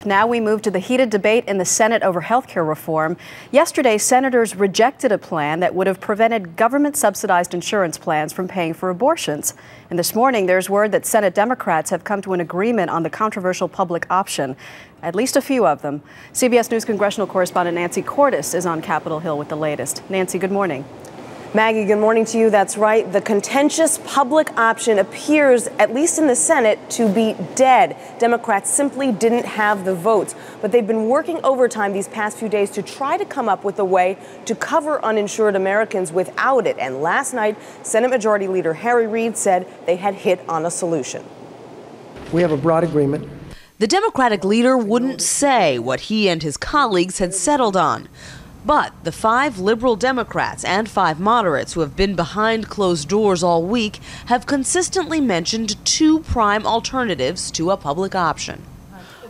Now we move to the heated debate in the Senate over health care reform. Yesterday, senators rejected a plan that would have prevented government-subsidized insurance plans from paying for abortions. And this morning, there's word that Senate Democrats have come to an agreement on the controversial public option, at least a few of them. CBS News congressional correspondent Nancy Cordes is on Capitol Hill with the latest. Nancy, good morning. Maggie, good morning to you. That's right. The contentious public option appears, at least in the Senate, to be dead. Democrats simply didn't have the votes, but they've been working overtime these past few days to try to come up with a way to cover uninsured Americans without it. And last night, Senate Majority Leader Harry Reid said they had hit on a solution. We have a broad agreement. The Democratic leader wouldn't say what he and his colleagues had settled on. But the 5 liberal Democrats and 5 moderates who have been behind closed doors all week have consistently mentioned 2 prime alternatives to a public option.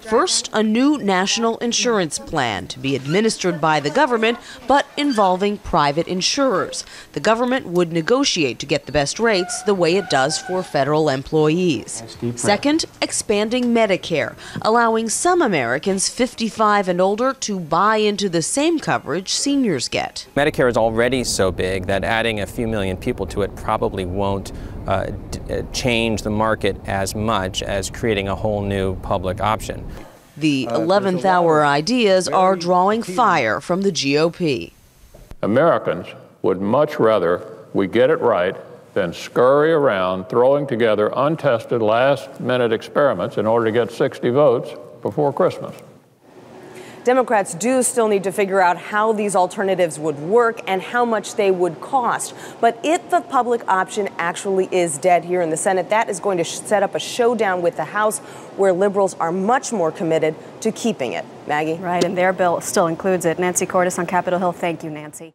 First, a new national insurance plan to be administered by the government, but involving private insurers. The government would negotiate to get the best rates the way it does for federal employees. Second, expanding Medicare, allowing some Americans 55 and older to buy into the same coverage seniors get. Medicare is already so big that adding a few million people to it probably won't change the market as much as creating a whole new public option. The 11th hour ideas are drawing fire from the GOP. Americans would much rather we get it right than scurry around throwing together untested last-minute experiments in order to get 60 votes before Christmas. Democrats do still need to figure out how these alternatives would work and how much they would cost. But if the public option actually is dead here in the Senate, that is going to set up a showdown with the House, where liberals are much more committed to keeping it. Maggie? Right, and their bill still includes it. Nancy Cordes on Capitol Hill. Thank you, Nancy.